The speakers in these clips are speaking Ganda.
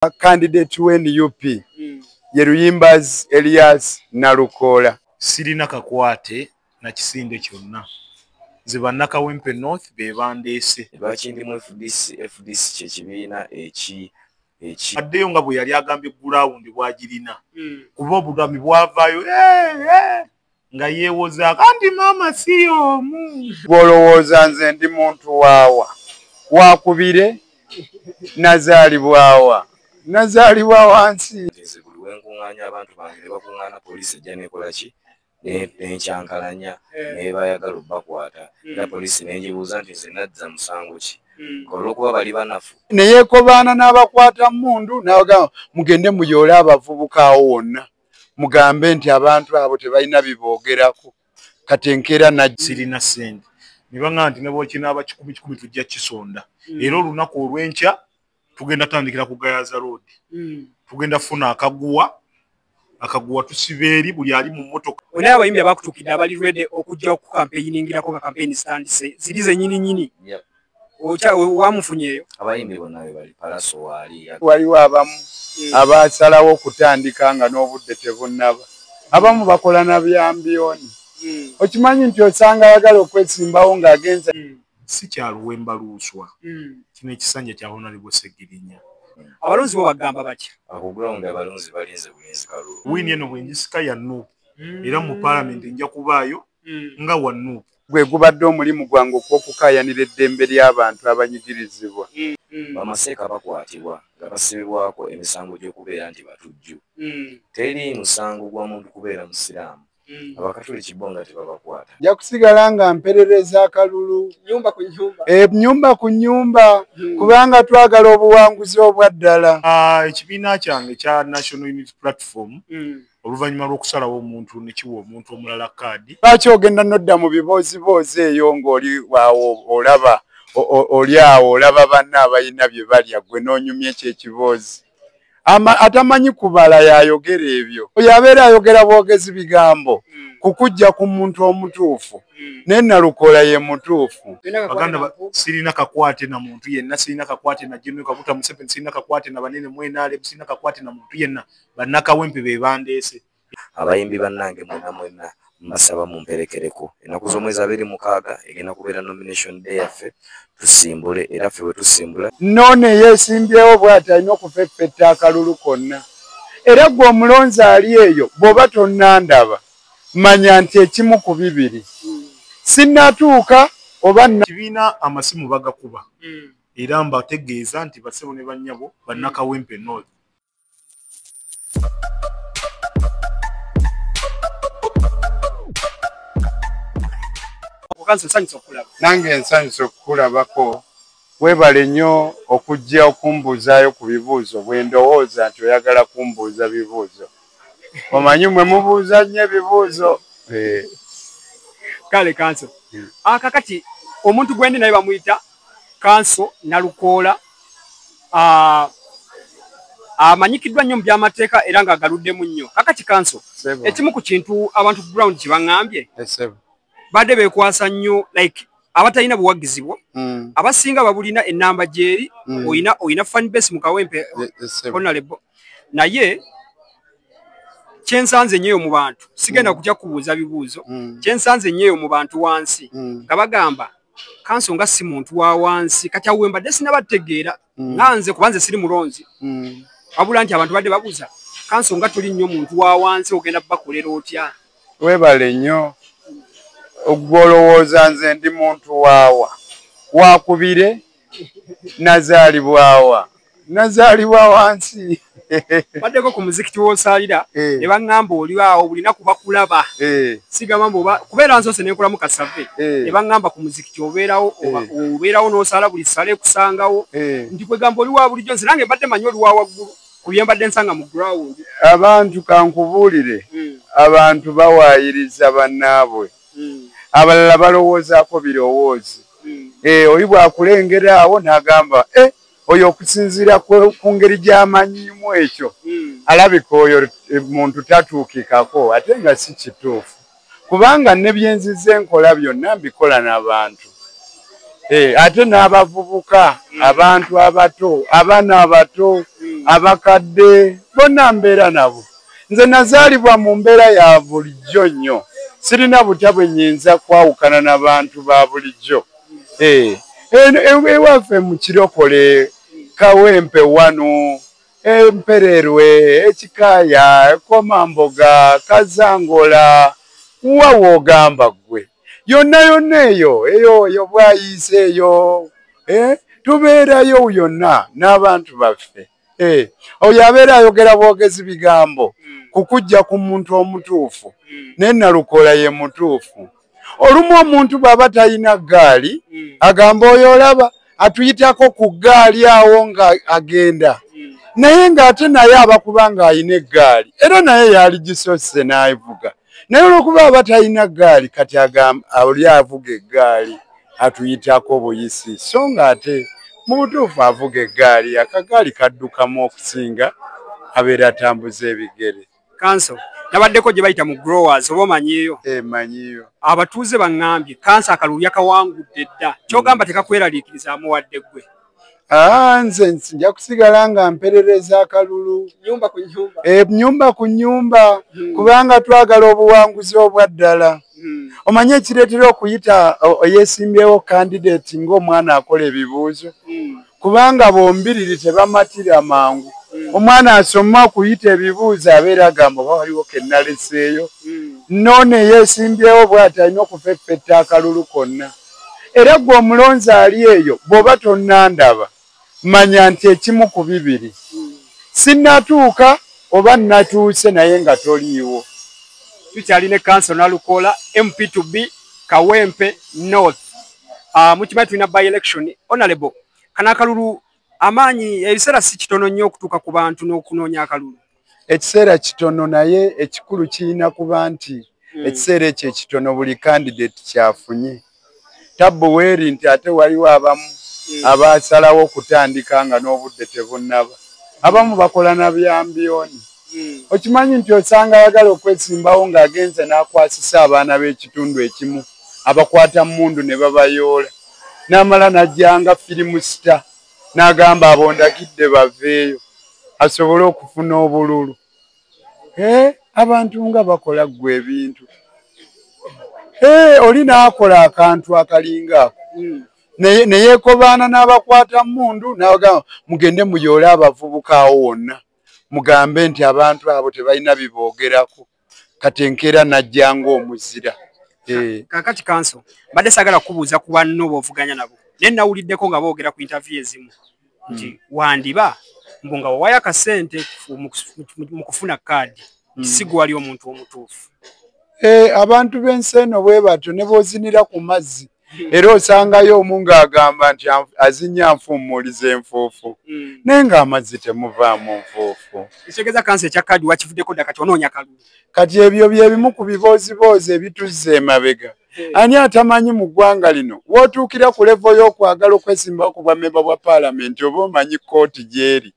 Candidate w'NUP ye Luyimbazi Elias Nalukola. Sirina kakwate na kisinde kyonna. Ziba Nakawempe North bebandeese. Bakindi mu FDC kyekibiina eki addeyo nga bwe yali agambye ground bwagirina. Kuba obugami bwavaayo nga yeewoza kandi mama si omu. Bw'olowooza nze ndi muntu waawa wakubire nazaalibwawa wansi. Buli wenkuŋŋaanya abantu bange ne bakuŋŋaana poliisi ejja nekola ki nenkyankalanya nebayagala obbakwata era poliisi nenjibuuza nti nze nazza musango ki olw'okuba bali banafu neyeekobaana n'abakwata mundu n'abagamba mugende muyoole abavubuka awo wonna mugambe nti abantu abo tebalina biboogerako kati enkeera sirina ssente ne baŋŋamba nti ne bw'okinaaba 10 tujja kisonda era olunaku olw'enkya tugenda tandikira ku Gayaza Road tugenda funa akaguwa tusibe eri buli ali mu mmotoka. Onaye abayimbi abakutukidde abali ready okujja ku campaigning-ingirako ka campaign stand ziri zennyini wamufunyeeyo? Abayimbi bonna be bali Palaso waliwo abamu abasalawo okutandika nga n'obudde tebunnaba abamu bakola na byambiyoni. Okimanyi nti osanga ayagala okwesimbawo ng'agenza si kyaluwemba luuswa kino ekisanja kya Honorable Segirinya. Abalonzi bo bagamba batya? Akugrawundi abalonzi balinze bulinzi kalulu. Wini eno bwenjisika ya Nuupu era mu Parliament nja kubaayo nga wa Nuupu. Gwe gubadde omulimu gwange okw'okukaayanira eddembe ly'abantu abanyigirizibwa. Bamaseeka bakwatibwa nga basibibwako emisango gy'okubeera nti batujju. Teri musango gwa muntu kubeera musiraamu. Abakatoliki bonga tebabakwata. Nja kusigala nga mperereza akalulu nyumba ku nyumba. Nyumba ku nyumba kubanga twagala obuwanguzi obwa ddala. Ekibiina kyange kya National Unity Platform oluvannyuma lw'okusalawo omuntu ne kiwa omuntu omulala kaadi. Lwaki ogenda nodda mu biboozi eyo ng'oli waawo olaba oli awo olaba banna abalina bye balya gwe n'onyumya ekyekiboozi. Atamanyi kubala yayogera ebyo. Oyo abeera ayogera bwogezi bigambo kukujja ku muntu omutuufu. Ne Nalukola ye mutuufu. Baganda sirina kakwate na muntu yenna, sirina kakwate na General Kaguta Museveni, sirina kakwate na banene mwenale, sirina kakwate na muntu yenna. Bannakawempe be bandeese. Abayimbi bannange mwenna mbasaba mumperekereko. Ennaku z'omwezi 26 egenda kubeera nomination day yaffe. Tusimbule era ffe bwe tusimbula none yeesimbyewo bw'ati alina okufeffetta akalulu konna era gwe omulonzi ali eyo bw'oba tonnandaba manya nti ekimu ku bibiri sinnatuuka oba kibiina amasimu bagakuba era mbategeeza nti basebo ne bannyabo Bannakawempe North. Nange nsanyusa okukulabako weebale nnyo okujja okumbuuzaayo ku bibuuzo bwe ndowooza nti oyagala kumbuuza bibuuzo. Omanyi mwe mubuuza nnyo ebibuuzo. Kale Kanso. Kakati omuntu gwendi naye bamuyita Kanso Nalukola amanyikiddwa nnyo mu by'amateeka era ng'agaluddemu nnyo. Kakati Kanso ekimu ku kintu abantu ground kye baŋŋambye badde beekwasa nnyo like abatalina buwagizibwa abasinga babulina ennamba gyeri oyina fan base mu Kawempe Honorable naye kyensanze nnyo mu bantu sigenda kujja kubuuza bibuuzo kyensanze nnyo mu bantu wansi nga bagamba Kanso nga si muntu wa wansi kati awe mbadde sinabategeera nganze kubanze siri mulonzi wabula nti abantu badde babuuza Kanso nga tuli nnyo muntu wa wansi ogenda bakolera otya. Weebale nnyo ogwolowooza nze ndi muntu waawa wakubire nazaalibwawa wansi. Baddeko ku muzikiti w'osaalira ne baŋŋamba oli awo bulina kuba kulaba sigamba mbu kubeera nsose nenkolamu kasave ne baŋŋamba ku muzikiti obeerawo n'osaala buli ssala ekusangawo nti kwegamba oli wa bulijjo nze nange mbadde manyi oli wa waggulu ku bye mbadde nsanga mu ground. Abantu kankubuulire abantu bawaayiriza bannaabwe abalala balowoozaako birowoozi. Oli bwakulengera awo n'agamba oyo okusinziira ku ngeri gy'amanyiimu ekyo alabika oyo muntu tatuukikako ate nga si kituufu kubanga ne byenzize enkola byonna mbikola n'abantu ate n'abavubuka abantu abato abaana abato abakadde bonna mbeera nabo nze nazaalibwa mu mbeera ya bulijjo nnyo sirina butya bwe nnyinza kwawukana n'abantu ba bulijjo ewaffe mu kirokole Kawempe wano Empererwe Ekikaaya Komamboga Kazangola wawo ogamba gwe yonna eyo bwayise eyo tubeerayo yonna n'abantu baffe oyo abeera ayogera bwogezi bigambo kukujja ku muntu omutuufu naye Nalukola ye mutuufu olumu omuntu bw'aba talina ggaali agamba oyo olaba atuyitako ku ggaali awo nga agenda naye ng'ate naye abakuba ng'ayina eggaali era naye yali gisosse n'ayivuga naye olw'okuba aba talina ggaali kati agamba oli avuga eggaali atuyitako buyisi so ng'ate mu butuufu avuga eggaali akagaali kaddukamu okusinga abeera atambuza ebigere. Kanso nabaddeko gye bayita mu growers oba omanyiyo? Manyiyo. Abatuuze baŋŋambye kansa akalulu yakawangudde dda kyogamba tekakweraliikiriza amuwadde ggwe. Nze nja kusigala nga mperereza akalulu nyumba ku nyumba kubanga twagala obuwanguzi obwa ddala. Omanye ekireetera okuyita yeesimbyewo candidate ng'omwana akola ebibuuzo kubanga bombiriri tebamatira mangu. Omwana asoma okuyita ebibuuzo abeera agamba oba waliwo ke naleseeyo none yeesimbyewo bw'ati alina okufeffetta akalulu konna era gwe omulonzi ali eyo bw'oba tonnandaba manya nti ekimu ku bibiri sinnatuuka oba nnatuuse naye nga toliiwo. Tukyalina Council Nalukola MP2B Kawempe North. Mukimanyi tulina by election honorable kana akalulu amaanyi ebiseera si kitono nnyo okutuuka ku bantu n'okunoonya akalulu. Ekiseera kitono naye ekikulu kirina kuba nti ekiseera ekyo ekitono buli candidate kyafunye tabbuweeri nti ate waliwo abamu abasalawo okutandika nga n'obudde tebunnaba abamu bakola na byambiyoni. Okimanyi nti osanga ayagala okwesimbawo ng'agenze n'akwasisa abaana b'ekitundu ekimu abakwata mmundu ne babayoola n'amala n'ajjanga firimu sita n'agamba abondagidde baveeyo asobole okufuna obululu. Abantu nga bakola ggwe ebintu oli n'akola akantu akalinga ako neyeekobaana n'abakwata mmundu n'abagamba mugende muyoole abavubuka awo wonna mugambe nti abantu abo tebalina biboogerako kati enkeera najja ng'omuzira. Kakati Council mbadde saagala kubuuza ku banno b'ovuganya nabo naye nawuliddeko nga boogera ku interview ezimu nti wandiba mbu nga wawayo akasente mu kufuna kaadi si gwe wali omuntu omutuufu. Abantu b'ensi eno bwe batyo ne b'ozinira ku mazzi era osangayo omu ng'agamba nti azinya nfuumuuliza enfuufu naye ng'amazzi temuvaamu nfuufu. Ekitegeeza Council ekya kaadi wakivuddeko dda kati onoonya kalulu. Kati ebyo bye bimu ku bibooziboozi ebituzza emabega. Ani atamanyi mu ggwanga lino w'otuukira ku levo y'okwagala okwesimbawo ku bwamemba bwa paalamenti oba omanyi kkooti gy'eri.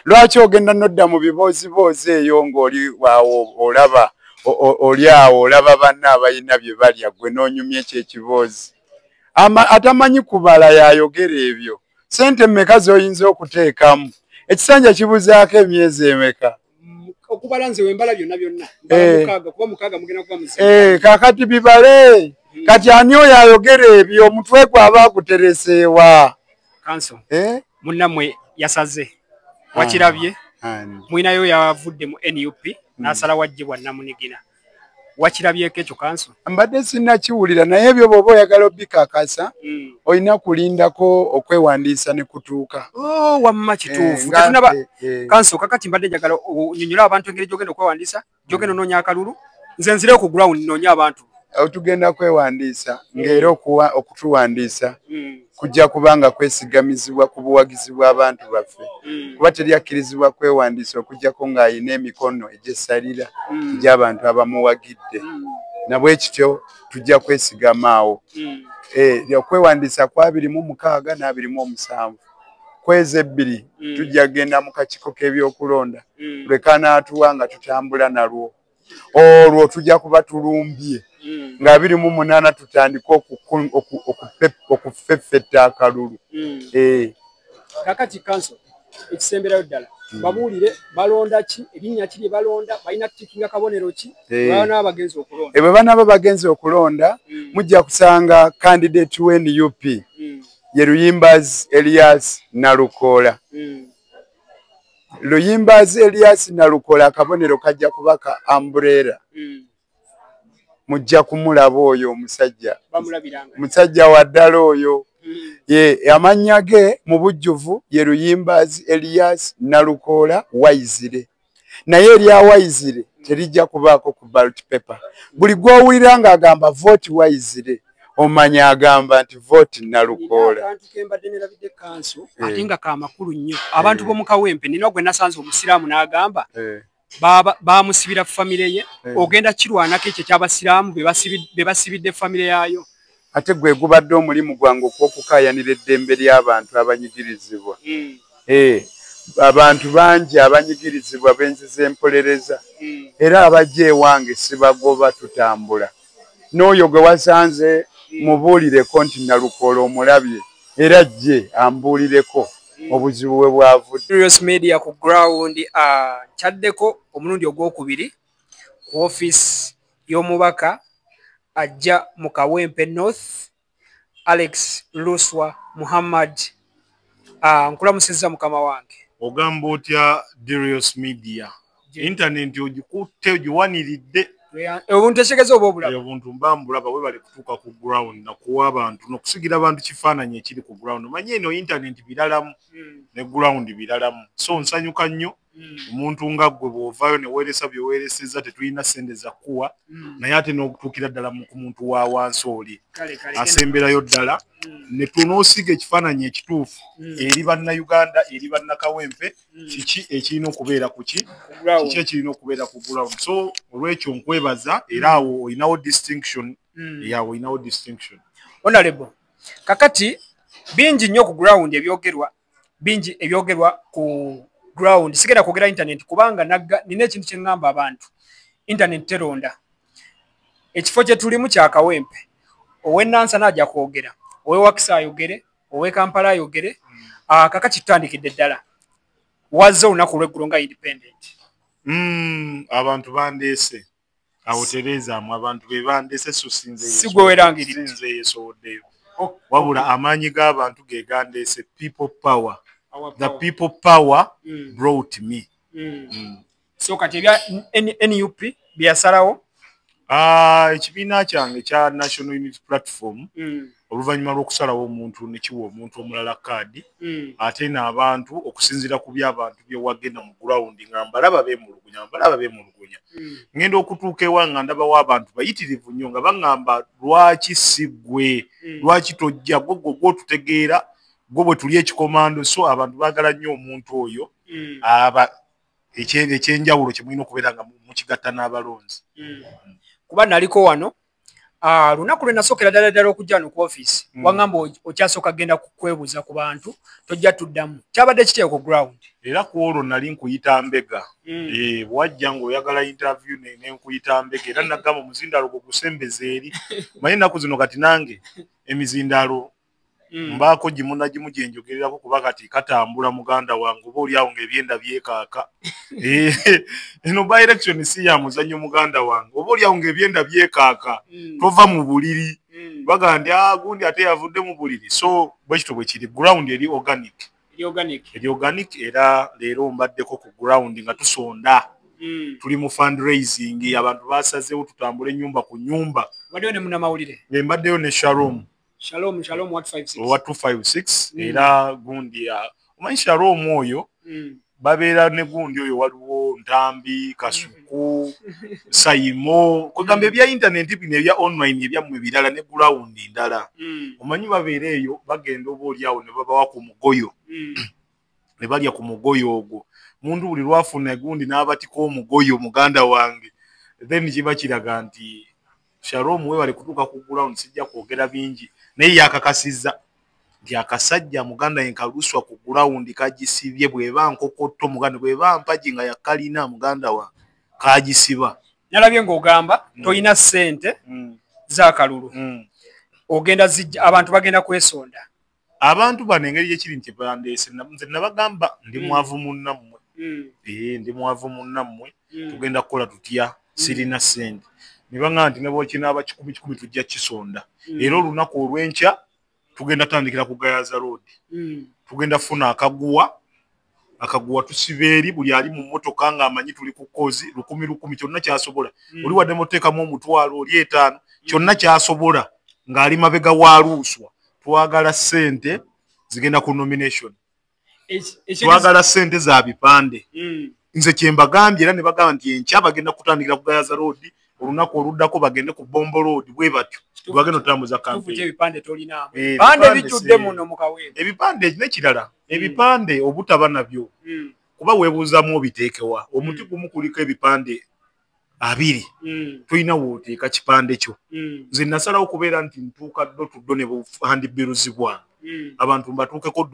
Lwaki ogenda n'odda mu bibooziboozi eyo ng'oli waawo olaba oli awo olaba banna abalina bye balya gwe n'onyumya ekyekiboozi. Atamanyi kubala yayogera ebyo. Sente mmeka z'oyinza okuteekamu? Ekisanja kibuzaako emyezi emeka? Okubala nze wembala byonna mbala kuba mukaaga mugenda kuba muzinga. Kaakati bibale. Kati ani oyo ayogera ebyo omutwe gwe aba agutereseewa? Council munnammwe yasaze wakirabye mwinayo yavudde mu NUP n'asala wajjibwa Namunigina. Wakirabyeko ekyo Council? Mbadde sinnakiwulira naye ebyo bw'oba oyagala obbikakasa olina kulindako okwewandiisa ne kutuuka. Wamma kituufu. Council kakati mbadde njagala onyonyola abantu engeri gy'ogenda okwewandiisa gy'ogenda onoonya akalulu nze nzire ku ground noonya abantu. Tugenda kwewandiisa ng'era okutuwandiisa kujja kubanga kwesigamizibwa ku buwagizi bw'abantu baffe kuba teryakkirizibwa kwewandiisa okujjako ng'ayina emikono egy'essalira gy'abantu abamuwagidde nabwe kityo tujja kwesigamaawo. Okwewandiisa kwa 26 na 27 kwezi 2 tujja genda mu kakiiko k'ebyokulonda lwe kanaatuwa nga tutambula nalwo olwo tujja kuba tulumbye nga 28 tutandika okufeffetta akalulu. Kakati kanso ekisemberayo ddala babuulire balonda ki erinnya kiri balonda balina tikinga kabonero ki bana abagenzi okulonda bwe bana bagenzi okulonda mujja kusanga candidate w'NUP ye Luyimbazi Elias Nalukola. Luyimbazi Elias Nalukola akabonero kajja kubaka umbrella. Mujja kumulaba oyo musajja wa ddala oyo. Ye amannya ge mu bujjuvu ye Luyimbazi Elias Nalukola Waizire. Naye erya Waizire terijja kubaako ku ballot paper. Buli gw'owulira ng'agamba vote Waizire omanya agamba nti vote Nalukola. Abantu kembadde nerabidde kanso ate nga kamakulu nnyo abantu b'omu Kawempe nina gwe nasanze omusiraamu n'agamba bamusibira famire ye ogenda kirwanako ekyo ky'abasiraamu be basibidde famire yaayo. Ate gwe gubadde omulimu gwange okw'okukaayanira eddembe ly'abantu abanyigirizibwa. Abantu bangi abanyigirizibwa benziza empolereza era abajja ewange sibagoba tutambula. N'oyo gwe wasanze mubuulireko nti Nalukola omulabye era jje ambuulireko obuzibu bwe bwavudde. Serious Media ku ground kyaddeko omulundi ogwokubiri ku office y'omubaka ajja mu Kawempe North Alex Luswa Muhammad. Nkulamusizza mukama wange. Ogamba otya Serious Media internet ogikutte ogiwaniridde obuntu ekigezo oba obulaba obuntu mbambulaba bwe bali kutuuka ku ground nakuwa abantu n'okusigira abantu kifaananyi ekiri ku ground. Manye eno internet biralamu ne ground biralamu, so nsanyuka nnyo omuntu nga ggwe bw'ovaayo ne weeresa bye weeresezza tetulina ssente za kuwa naye ate n'okutuukira ddala ku muntu wa wansi oli asemberayo ddala ne tunoosiga ekifaananyi ekituufu eri bannayuganda eri bannakawempe kiki ekirina okubeera ku kiki ekirina okubeera ku ground. So olw'ekyo nkwebaza era awo olinawo distinction yawo olinawo distinction. Honorable kakati bingi nnyo ku ground bingi ebyogerwa ku ground sigera kwogera internet kubanga nina ekintu kye ŋŋamba abantu internet teronda ekifo kye tulimu kya Kawempe ow'Enansa n'ajja kwogera owe Wakisa ayogere owe Kampala ayogere kakati tutandikidde ddala wazze olunaku lw'eggulo nga independent. Abantu bandeese awo terezaamu abantu be bandeese so sigwe werangiridde sinze yeesowoddeyo wabula amaanyi g'abantu ge gandeese people power. The people power brought me. So kati ebya NUP byasalawo ekibiina kyange kya National Unity Platform oluvannyuma lw'okusalawo omuntu ne kiwa omuntu omulala kaadi ate n'abantu okusinziira ku by'abantu bye wagenda mu ground nga mbalaba beemulugunya ngenda okutuuka ewa nga ndabawo abantu bayitirivu nnyo nga baŋŋamba lwaki siggwe lwaki tojja gwe tutegeera gwe bwe tuli ekikomando. So abantu baagala nnyo omuntu oyo ekyenjawulo kye mulina okubeera nga mukigatta n'abalonzi. Kuba naliko wano lunaku lwe nasookera ddala okujja wano ku office waŋŋamba okyasooka genda kwebuuza ku bantu tojja tuddamu kyabadde kiteeko ku ground. Era ku olwo nali nkuyita mbega bwajja ng'oyagala interview nenkuyita mbega era nagamba omuzindaalo gwe gusembeza eri manye ennaku zino kati nange emizindaalo mbaako gimunagimu gye njogererako kuba kati katambula muganda wange oba oliawo ng'ebyenda byekaaka. Eno by election si ya muzannyo muganda wange oba oliawo ng'ebyenda byekaaka tova mu buliri baga ndi gundi ate yavudde mu buliri. So bwe kityo bwe kiri ground eri organic era leero mbaddeko ku ground nga tusonda tuli mu fundraising abantu basazeewo tutambule ennyumba ku nnyumba. Mbaddeyo ne munnamawulire mbaddeyo ne Shalom what 256 era gundi omanyi Shalom oyo babeera ne gundi oyo waliwo Ntambi Kasuku Sayimo kugamba ebya internet bino ebya online ebyammwe birala ne ground ndala omanyi babeera eyo bagenda oba oliawo ne babawa ku mugoyo ne balya ku mugoyo ogwo muntu buli lwafuna gundi n'abatiko omugoyo muganda wange then kiba kiraga nti Shalom we bali kutuuka ku ground sijja kwogera bingi naye yakakasizza nti akasajja muganda yenkaluswa ku ground kagisibye bweba nkokotto muganda bweba mpaji nga yakalina muganda wa kagisiba nalabye ng'ogamba toyina ssente za kalulu ogenda zijja abantu bagenda kwesonda abantu bano engeri gyekiri nti bandeese nze nabagamba ndi mwavu munnammwe ndi mwavu munnammwe tugenda kukola tutya sirina ssente ne baŋŋamba nti ne bwokinaaba 10 tujja kisonda era olunaku olw'enkya tugenda tandikira ku Gayaza Road tugenda funa akaguwa tusibe eri buli ali mu mmotoka ng'amanyi tuli ku kozi 10 kyonna kyasobola oli wadde muteekamu omutwalo oli 5 kyonna kyasobola ng'ali mabega wa Luuswa twagala ssente zigenda ku nomination twagala ssente za bipande nze kyembagambye era ne bagamba nti enkya bagenda kutandikira ku Gayaza Road olunaku oluddako bagende ku Bombo Road bwe batyo bagenda otambuza campaign ebipande tolina bande bijjudde muno mu Kawempe ebipande n'ekirala ebipande obutaba nabyo kuba weebuuzamu obiteekewa omuti gumu kuliko ebipande 2 tulina wooteeka kipande kyo nze nasalawo okubeera nti ntuuka ddo ne buhandibiruzibwa abantu mbatuukeko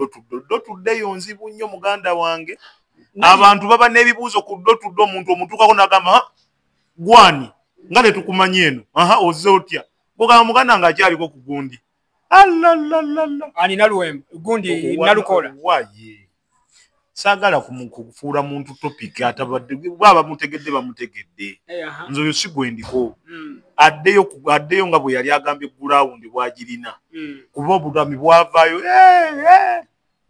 ddo tuddeyo nzibu nnyo muganda wange abantu baba n'ebibuuzo ku ddo omuntu omutuukako n'agamba gwani nga ne tukumanyi eno ozze otya bwogamba muganda nga akyaliko ku gundi ani naluwemba gundi nalukola waye saagala kufuula muntu topic atabadde baba mutegedde bamutegedde nze oyo si gwendiko addeyo nga bwe yali agambye gurawundi bwagirina kuba obulami bwavaayo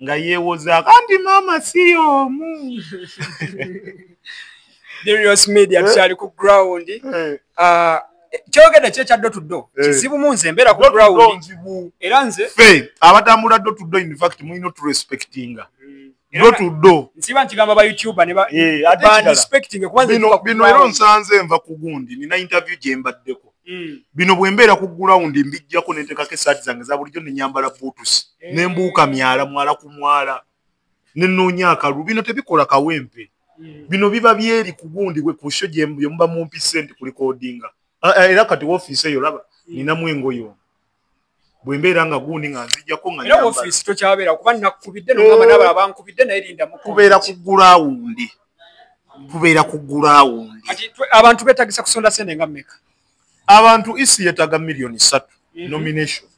nga yeewoza kandi maama si omu Darius Media tukyali ku ground kyogedde kyekya ddo tuddo kizibu mu nze mbeera ku ground era nze abatambula ddo tuddo in fact mulina oturespectinga ddo tuddo nsiba nkigamba ba YouTuber ne respecting bino era nsanze nva ku gundi nina interview gye mbaddeko bino bwe mbeera ku ground mbijjako nentekako esaati zange za bulijjo ne nyambala bootusi ne mbuuka mwala ku mwala ne nnoonya akalu bino tebikola Kawempe bino biba byeri ku gundi gwe ku show gye muba mumpi sente ku recordinga era kati office eyo laba nina mwengoyo bwe mbeera nga gundi nga nzijjako nga era office tokyabeera kuba nakubidde n'ogamba n'abalala bankubidde naye linda mu kubeera ku gurawundi kati abantu beetagisa kusonda sente nga mmeka abantu isi yetaga milioni 3 nomination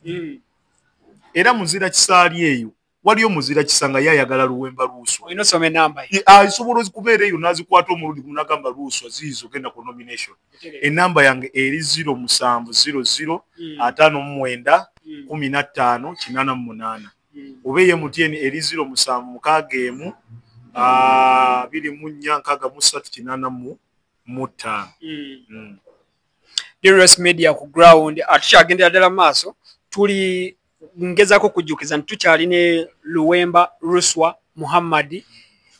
era muzira kisaali eyo waliyo muzira kisanga yayagala Luwemba Luuswa inosome namba isobola kubeera eyo nazikwata omulundi gunagamba Luuswa zizo genda ku nomination enamba yange eri 0700 59 15 obeye mutieni eri 07 24 Darius Media ku ground atushagendera ddala maaso tuli ngezako kujjukiza ntukyali ne Luwemba Luuswa Muhammad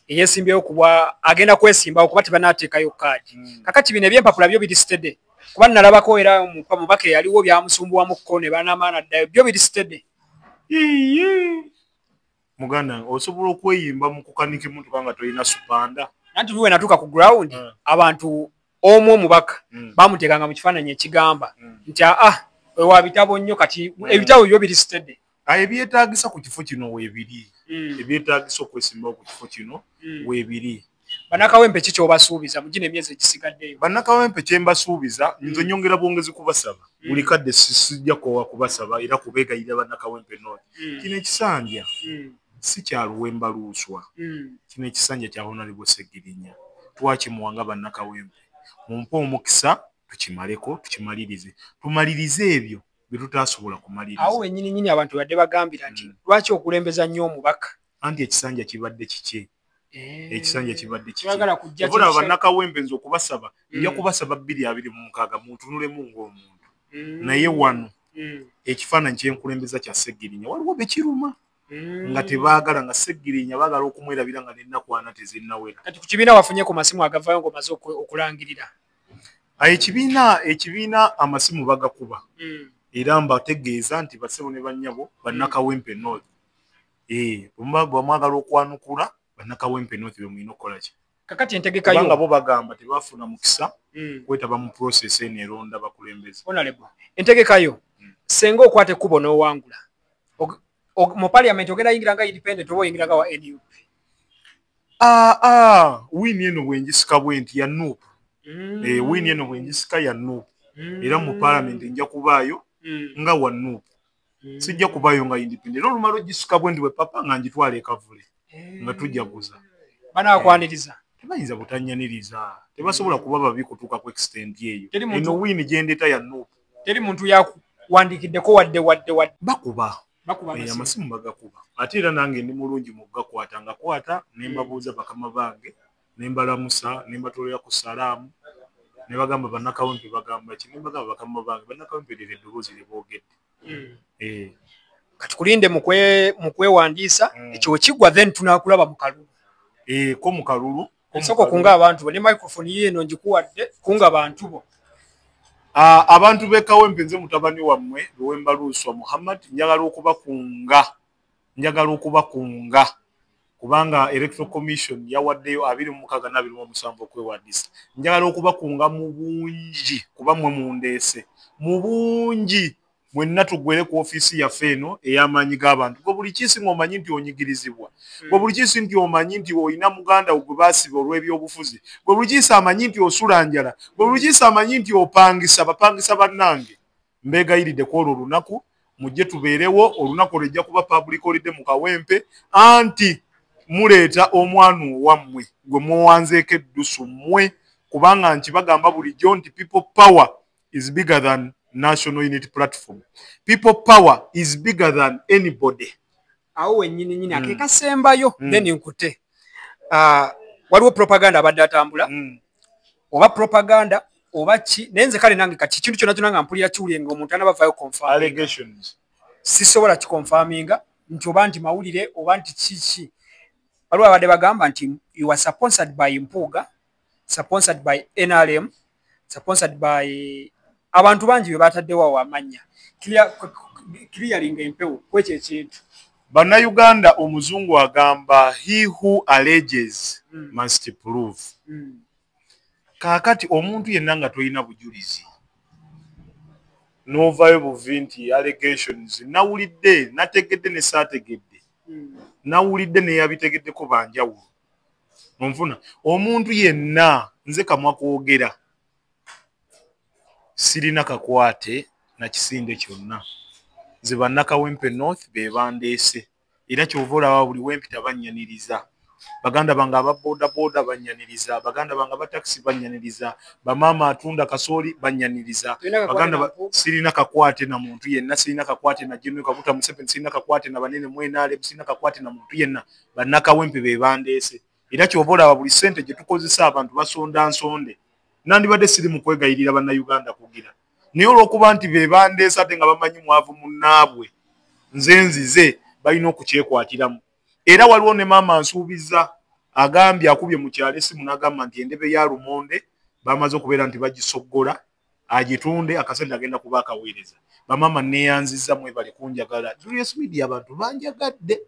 eyesimbyewo kuba agenda kwesimba okuba tebanateekayo kaadi kakati bino ebyempapula byo biri stede kuba nalabako era mubaka yaliwo byamusumbuwamukko ne banamaana ddayo byo biri stede muganda osobola okweyimba mu kukanika emmotoka nga tolina supanda anti luwe natuuka ku ground abantu omu omubaka bamuteekanga mu kifaananyi ekigamba nti wa bitabo nnyo kati ebitabo byo biri stede ebyetaagisa ku kifo kino weebiri ebyetaagisa okwesimbawo ku kifo kino weebiri bannakawempe ki kyobasuubiza mu gino emyezi egisigaddeyo bannakawempe kyembasuubiza nze nyongera bwongezi kubasaba buli kadde sijja kowa kubasaba era kubeegayirira bannakawempe nooti kino ekisanja si kya Luwemba Luuswa kino ekisanja kya Honorable Segirinya twakimuwanga bannakawempe mumpe omukisa tukimaleko tukimalirize tumalirize ebyo bye tutasobola kumaliriza awo wennyini abantu badde bagambira nti lwaki okulembeza nnyo omubaka anti ekisanja kibadde kiki ekisanja kibadde kyagala kujja kibona bannakawempe nze okubasaba nja kubasaba 226 muntunulemu ng'omuntu naye wano ekifaananyi kyenkulembeza kya Segirinya waliwo bekiruma nga tebaagala nga Segirinya baagala okumwerabira nga n'ennaku ana tezinnawera kati ku kibiina wafunye ku masimu agavaayo ng'omaze okulangirira ekibiina amasimu bagakuba era mbategeeza nti basebo ne bannyabo bannakawempe North bwamwagala okwanukula bannakawempe North bwe mulina okukola ki kakati entegekayo kubanga bo bagamba tebaafuna mukisa kwetaba mu process eno eronda bakulembeze honorable entegekayo senga okwate kubo n'owangula mu parliament ogenda yingira nga independent oba oyingira nga wa NUP wini eno bwenjisika bwenti ya NUP wini eno bwenjisika ya Nuupu era mu parliament nja kubaayo nga wa Nuupu sijja kubaayo nga independent era olumala ogisika bwendi bwe papa nga njitwala ekavule nga tujaguza banakwaniriza tebayinza butanyaniriza tebasobola kuba babi kutuuka ku extent eyo eno wini gyendeta ya Nuupu teri muntu yakuwandikiddeko wadde bakuba amasimu bagakuba ate era nange ndi mulungi mu gakwata nga kwata ne mbabuuza bakama bange ne mbalamusa ne mbatolera ku salaamu ne bagamba bannakawempe bagamba ki ne bagamba bakama bange bannakawempe lero eddoboozi lye boogedde kati kulinde mu kwewandiisa ekyo wekigwa then tunaakulaba mu kalulu ko mu kalulu ensoko kunga abantu bo ne microphone yeeno ngikuwadde kunga bantu bo abantu b'ekawempe nze mutabani wammwe Luwemba Luuswa Muhammad njagala okubakunga kubanga Electoral Commission yawaddeyo 26 na 27 okwewandiisa njagala okubakunga mu bungi kuba mmwe mundeese mu bungi mwenna tugwere ku ofiisi yaffe eno ey'amaanyi g'abantu gwe buli kiisi ng'omanyi nti onyigirizibwa gwe buli kiisi nti omanyi nti olina muganda wo gwe baasiba olw'ebyobufuzi gwe buli kiisi amanyi nti osula njala gwe buli kiisi amanyi nti bapangisa bannange mbeegayiridde ku olwo olunaku mujje tubeerewo olunaku olwo ejja kuba public holiday mu Kawempe anti muleeta omwana owammwe gwe muwanzeeko eddusu mmwe kubanga nti bagamba bulijjo nti people power is bigger than National Unity Platform. People power is bigger than anybody. Awo nyini akekasembayo then nkute. Waliwo propaganda abadde atambula. Oba propaganda oba ki nenze kale nange kati kintu kyonna tunanga mpulira kiwulire ng'omuntu anabavayo confirm. Allegations. Sisobola kikonfaminga nti oba nti mawulire oba nti kiki. Waliwo abadde bagamba nti you are sponsored by Mpuuga, sponsored by NRM, sponsored by abantu bangi be bataddewo wamanya clearing empewo kwekyo ekintu bannayuganda omuzungu agamba he who alleges must prove kaakati omuntu yenna nga tolina bujulizi n'ovaayo buvi nti allegations nawulidde nategedde ne saategedde nawulidde neyabitegeddeko banjawulo onfuna omuntu yenna nze kamwa kwogera sirina kakwate na kisinde kyonna nze bannakawempe North be bandeese era kyova olaba buli wempita bannyaniriza baganda bange ababooda bannyaniriza baganda bange abataxi bannyaniriza bamaama atunda kasooli bannyaniriza baganda sirina kakwate na muntu yenna sirina kakwate na General Kaguta Museveni sirina kakwate na banene mwenale sirina kakwate na muntu yenna bannakawempe be bandeese era kyova olaba buli ssente gye tukozesa abantu basonda nsonde nandibadde siri mu kwegayirira bannayuganda kugira naye olw'okuba nti be bandeesa ate nga bamanyi mwavu munnaabwe nze nzize balina okukyekwatiramu era waliwo ne maama nsuubiza agambye akubye mu kyalo essimu n'agamba nti endebe ya lumonde bamaze okubeera nti bagisoggola agitunde akasente agenda kuba akaweereza bamaama neeyanziza mwebale kunjagala Julius Media abantu banjagadde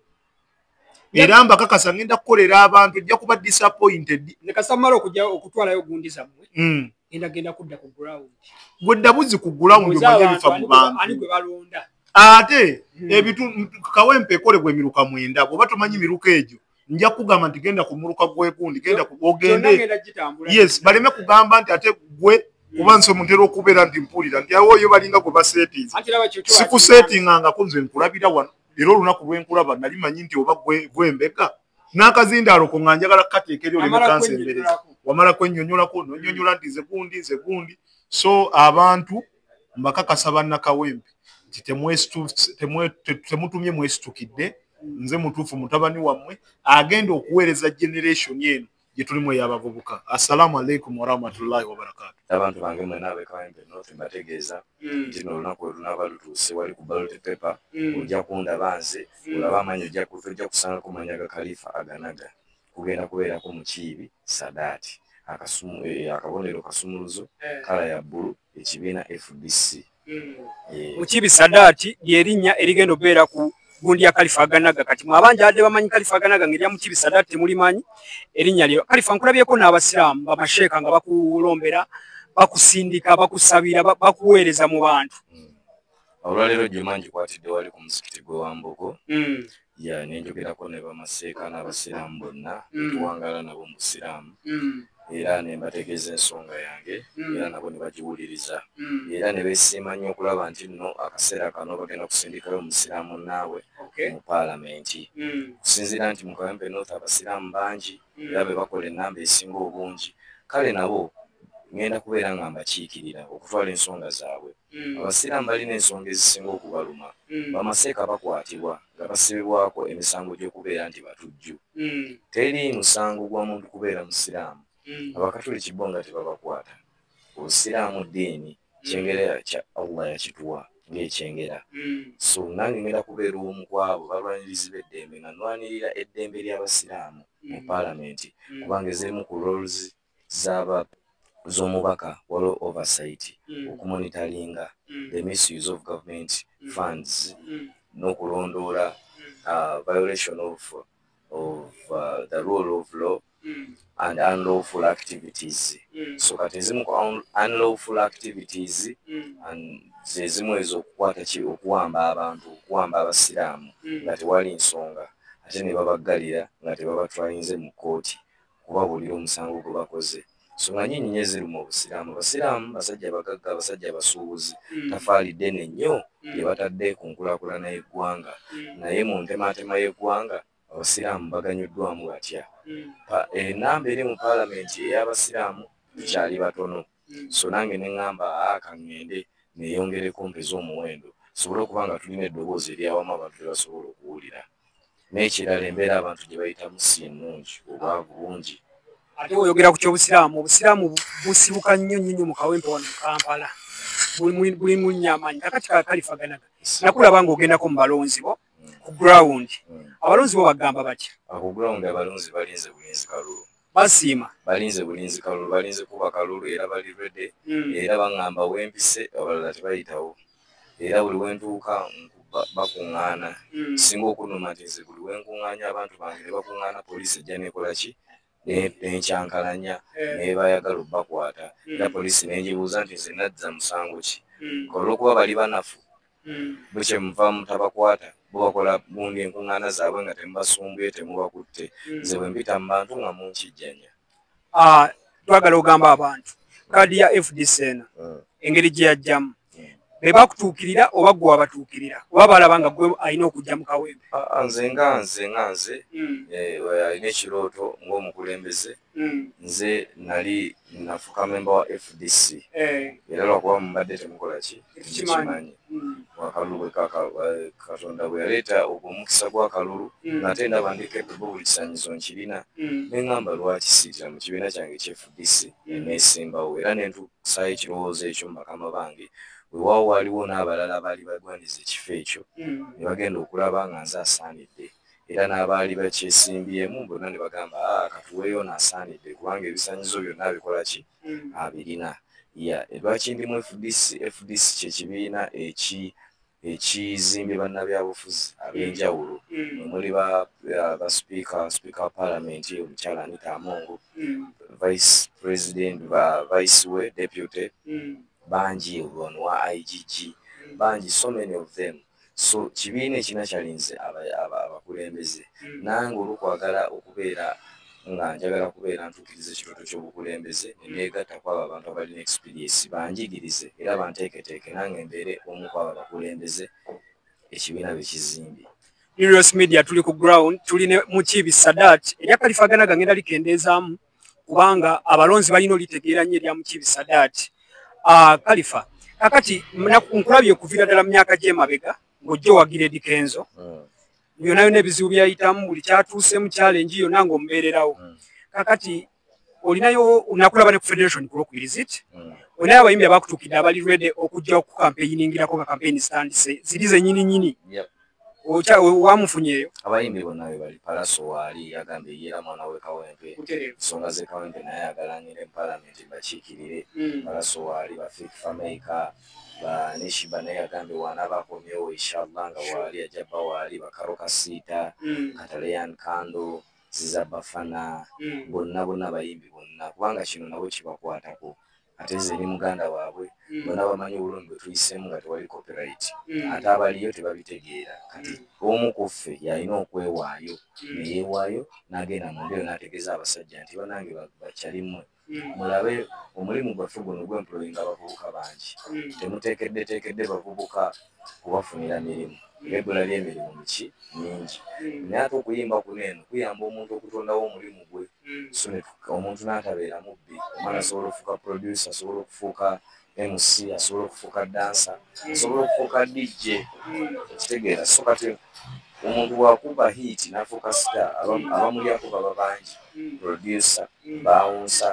era mbakakasa ngenda kukolera abantu ejja kuba disappointed nekasamala okutwalayo gundi zammwe endagenda kudda ku ground gwe ddabuzi ku ground omanye bifa mu bantu ani gwe balonda ate ebitu Kawempe ekolebwa emiruka 9 bw'oba tomanyi miruka egyo nja kugamba nti genda ku muruka gw'egundi genda ogende yes baleme kugamba nti ate gwe kuba nso mutera okubeera nti mpulira nti awo yo balinga gwe basetinze sikusetinganga ko nze nkulabira wano era olunaku lwenkulaba nali manyi nti oba gwembeka n'akazindaalo ko nga njagala kukateeka eri oleme kansembereza wamala kwennyonnyolako nonyonnyola nti nze gundi so abantu mbakakasa bannakawempe nti temutumye mwesitukidde nze mutuufu mutabani wammwe agenda okuweereza generation eno gye tulimu ey'abavubuka. Assalamu alaikum warahmatullahi wabarakatuh. Abantu bange mwena ab'Ekawempe North mbategeeza nti n'olunaku olunaaba lutuuse wali ku ballot paper ojja kundaba nze olaba amanyi ojja kusanga ku mannya ga Khalifa Aganaga kugenda kubeerako Mukiibi Sadaati akabonero kasumuluzo kala ya bbulu ekibiina FDC. Mukiibi Sadaati ly'erinnya erigenda okubeera ku gundi ya Khalifa Aganaga kati mwabanja adde bamanyi Khalifa Aganaga ngeri ya Mukiibi Sadaati temulimanyi erinnya lyo Khalifa nkulabyeko n'abasiraamu bamasheeka nga bakulombera bakusindika bakusabira bakuweereza mu bantu olwaleero Jumanji kwatidde wali ku muzikiti gwe Wamboko ya nenjogerako ne bamaseeka n'abasiraamu bonna tuwangala nabo mu busiraamu era ne mbategeeza ensonga yange era nabo ne bagiwuliriza era ne beesiima nnyo okulaba nti nno akaseera kano bagenda kusindikayo omusiraamu naawe mu paalamenti kusinziira nti mu Kawempe North abasiraamu bangi era be bakola ennamba esinga obungi kale nabo ngenda kubeera nga mbakiikirira okutwala ensonga zaabwe abasiraamu balina ensonga ezisinga okubaluma bamaseeka bakwatibwa nga basibibwako emisango gy'okubeera nti batujju teri musango gwa muntu kubeera musiraamu abakatoliki bo nga tebabakwata obusiraamu ddiini kyengera kya Allah yakituwa ng'ekyengera so nange ngenda kubeera omu ku abo balwanirizi b'eddembe nga nwanirira eddembe ly'abasiraamu mu paalamenti kubanga ezirimu ku roles z'omubaka waliwo oversight okumonitalinga the misuse of government funds n'okulondoola violation of the rule of law and unlawful activities so kati ezimu ku unlawful activities and zezimu ezo okukwata okuwamba abantu okuwamba abasiraamu nga tewali nsonga ate ne babaggalira nga tebabatwayinze mu kkooti kubabuulira omusango gwe bakoze so nga nnyinyi nnyo ezirimu obusiraamu abasiraamu basajja bagagga abasajja basuubuzi tafaali ddene nnyo lye batadde ku nkulaakulana y'eggwanga naye mu ntemaatema y'eggwanga abasiraamu baganyuddwamu batya enamba eri mu paalamenti ey'abasiraamu tukyali batono so nange ne ŋŋamba kaŋŋende neeyongereko mpeza omuwendo sobole okuba nga tulina eddoboozi eryawamu abantu tebasobola okuwulira n'ekirala embeera abantu gye bayitamu si ennungi obwavu bungi ate oyogera ku ky'obusiraamu obusiraamu busibuka nnyo nnyo mu Kawempe wano mu Kampala buli munnyamanyi kakati kalifaganaga nakulaba ng'ogendako mu balonzi bo ku ground abalonzi bo bagamba batya ku ground abalonzi balinze bulinzi kalulu basiima balinze bulinzi kalulu balinze kuba kalulu era bali ready era baŋŋamba wempise abalala tebayitawo era buli wentuuka bakuŋŋaana singa okunuma nti nze buli wenkuŋŋaanya abantu bange ne bakuŋŋaana poliisi ejja nekola ki nenkyankalanya naye bayagala obbakwata era poliisi nengibuuza nti nze nazza musango ki olw'okuba bali banafu bwe muvaamu tabakwata bo bakola bundi enkuŋŋaana zaabwe nga temubasumbye temubakutte nze bwe mpita mu bantu nga munkijjanya twagala ogamba abantu kaadi ya FDC eno engeri gye yajjamu be bakutuukirira oba gwe wabatuukirira oba balaba nga gwe alina okujja mu Kawempe nze nga nze alina ekirooto ng'omukulembeze nze nali nafuka memba wa FDC era lwakuba mubadde temukola ki tekimanyi wakalulu katonda bwe yaleeta omukisa gw'akalulu ng'ate ndaba ndi capable buli kisanyizo nkirina ne ŋŋamba lwaki siitira mu kibiina kyange kye FDC neesimbawo era ne ntuusayo ekirowoozo ekyo mu bakama bange weewaawo waaliwo n'abalala abaali bagwandiza ekifo ekyo ne bagenda okulaba nga nze asaanidde era n'abaali bakyesimbyemu bonna ne bagamba katuweeyo n'asaanidde kubanga ebisanyizo byonna bikola ki abirina lwaki ndimu FDC kyekibiina ekizimbye bannabyabufuzi ab'enjawulo muli sipiika wa paalamenti omukyala Anita Amongo vice president vice we deputy bangi ono wa IGG bangi so many of them so kibiina ekina kyalinze abakulembeze nange olwokwagala okubeera nga njagala kubeera ntuukiriza ekirooto ky'obukulembeze neneegatta kwabo abantu abalina experience banjigirize era banteeketeeke nange mbeere omu kwabo abakulembeze ekibiina bekizimbye News Media tuli ku ground tuli ne Mukiibi Sadat erya Kalifaganaga ngenda likendeezaamu kubanga abalonzi balina olitegeera nnyo erya Mukiibi Sadat Kalifa kakati nkulabye okuviira ddala mu myaka gy'emabega ng'ojja owagira Eddy Kenzo byonna byonna ebizibu byayitamu buli kyatuuseemu challenge yonna ng'omubeererawo kakati olinayo nakulaba ne ku federation kulokwirizit olinayo abayimbi abakutuukidde abali ready okujja okukampeyiningirako nga campaign zitandise ziri zennyini nnyini wamufunyeeyo abayimbi bonna be bali Palaso waali yagambye yeera mwana we Kawempe ensonga ze Kawempe naye agalanira empalamenti bakiikirire Palaso waali bafik fameka baneshiba naye yagambye waana bakomyewo inshallah nga waali ajabba waali bakaroka siita Kataleyan Kando Zizabafana bonna bayimbi bonna kubanga kino nabo kibakwatako ate nze ni muganda waabwe bonna bamanyi obulungi bwe tuyiseemu nga tewali copyright ate abaliyo tebabitegeera kati omu ku ffe yalina okwewaayo neyeewaayo n'agenda mu mbiro n'ategeeza abasajja nti banange bakyalimu mulabe omulimu gwaffe guno gw'employinga abavubuka bangi temuteekedde bavubuka kubafunira mirimu ebula ly'emirimu miki mingi naye ate okuyimba kuno eno kuyamba omuntu okutondawo omulimu gwe so omuntu n'atabeera mubbi omwana asobola okufuuka producer asobola okufuuka MC asobola okufuuka dancer asobola okufuuka DJ ekitegeera so kati omuntu bwakuba hit n'afuuka star abamulyako baba bangi producer bawunsa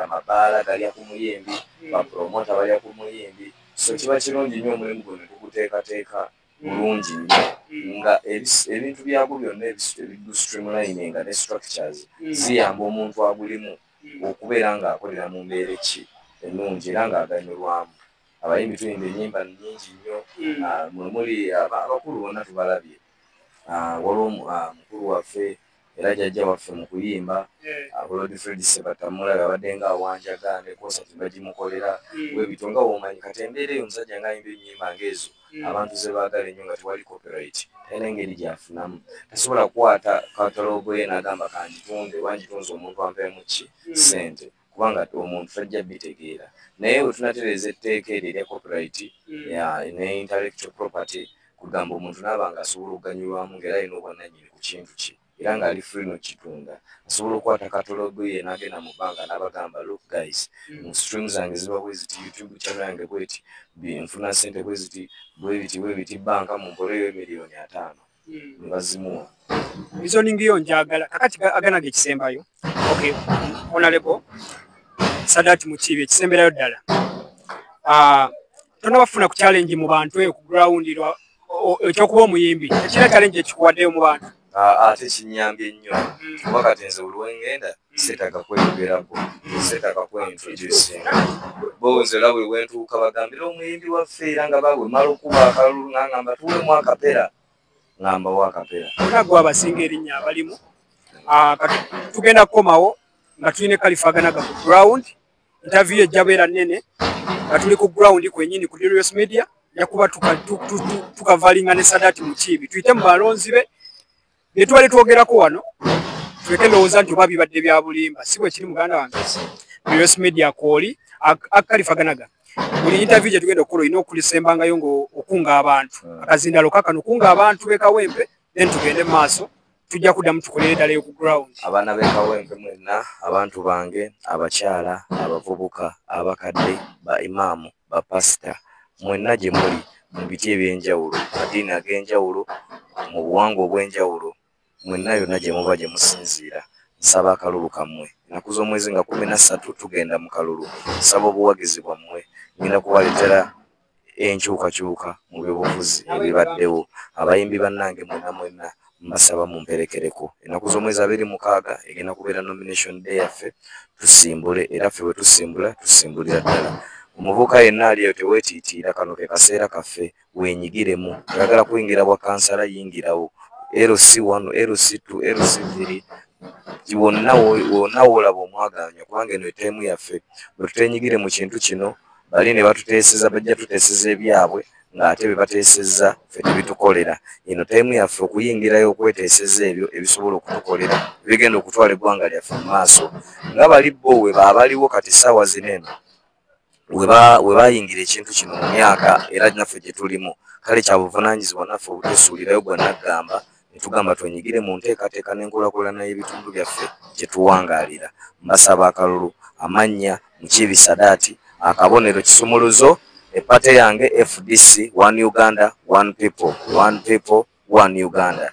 amabaala galya ku muyimbi bapromota balya ku muyimbi so kiba kirungi nnyo omulimu guno tuguteekateeka bulungi nnyo nga ebintu byagwo byonna ebidu streamlininga ne structures ziyamba omuntu agulimu okubeera ng'akolera mu mbeera ki ennungi era ng'aganyulwamu abayimbi tuyimba ennyimba nnyingi nnyo muli abakulu bonna tubalabye waliwo mukulu waffe era jjajja waffe mu kuyimba Lord Fred Sebatamula abadde ng'awanjaga ne konsati bagimukolera bwebityo nga womanyi kati embeera eyo omusajja ng'ayimba ennyimba ng'ezo abantu ze baagala ennyo nga tewali copyright era engeri gyafunamu tasobola kukwata katalogo ye n'agamba kangitunde wangitunze omuntu ampeemu ki ssente kubanga omuntu tajja bitegeera naye bwe tunatereeza etteeka eryo erya copyright ne intellectual property kugamba omuntu n'aba nga asobola okuganyulwamu ng'era alina obwannannyini ku kintu ki era ng'ali free n'okitunda asobola okukwata katalogo ye n'agenda mu bbanga n'abagamba look guys mu stream zange ziba bwe ziti YouTube channel yange bweti nfuna ssente bwe biti banka mu mpoleyo miliyoni 5 ne bazimuwa reasoning yo njagala kakati aganaga ekisembayo okay honorable Sadat Mukibi ekisemberayo ddala tonabafuna ku challenge mu bantu eyo ku ground ekyokuba omuyimbi ekira challenge ekikuwaddeyo mu bantu ate kinyambye nnyo kuba kati nze olwengenda seetaaga kweyogerako seetaaga kweintroducing bonze era bwe wentuuka bagambira omuyimbi waffe era nga babwe mala okuba akalulu ng'angamba tuwemu akapera ng'ambawo akapera onagwa abasinga erinnya abalimu tugenda kukomawo nga tulina Kalifaganaga ku ground interview ejja beera nnene nga tuli ku ground kwenyini ku Dirius Media yakuba tukavalinga ne Sadat Mukibi tuyite mu balonzi be bye tubali twogerako wano tuleke ndowooza nti oba bibadde bya bulimba si bwe kiri muganda wange Dirius Media kooli Kalifaganaga buli interview gye tugenda okukola olina okulisembangayo ng'okunga abantu akazindalo kakano okunga abantu b'Ekawempe then tugende mu maaso tujja kuddamu tukolere ddala ku ground abaana b'Ekawempe mwenna abantu bange abakyala abavubuka abakadde ba imaamu ba pasita mwenna gye muli mu biti eby'enjawulo madiini ag'enjawulo mu buwangwa obw'enjawulo mwenna yonna gye muba gye musinziira nsaba akalulu kammwe ennaku z'omwezi nga 13 tugenda mu kalulu nsaba obuwagizi bwammwe ngenda kubaleetera enkyukakyuka mu byobufuzi ebibaddewo abayimbi bannange mwenna mbasaba mumperekereko ennaku z'omwezi 26 egenda kubeera nomination day yaffe tusimbule era ffe bwe tusimbula tusimbulira ddala omuvubuka yenna aliyo teweetiitiira kano ke kaseera kaffe wenyigiremu oyagala kuyingira bwa kansala yingirawo LC1 LC2 LC3 wonna woolaba omwaganya kubanga eno etemu yaffe bwe tutenyigire mu kintu kino bali ne batuteeseza bajja tuteeseza ebyabwe ng'ate be bateesezza ffe tebitukolera eno temu yaffe okuyingirayo okweteeseza ebyo ebisobola okutukolera bigenda okutwala eggwanga lyaffe mu maaso nga bali bo we baabaliwo kati ssaawa zineno we bayingira ekintu kino mu myaka era naffe gye tulimu kale kya buvunaanyizibwa naffe obutesuulirayo gwa naggamba ne tugamba twenyigire mu nteekateeka n'enkulaakulana y'ebitundu byaffe gye tuwangaalira mbasaba akalulu amannya Mukibi Sadaati akabonero kisumuluzo epate yange FDC One Uganda One People One People One Uganda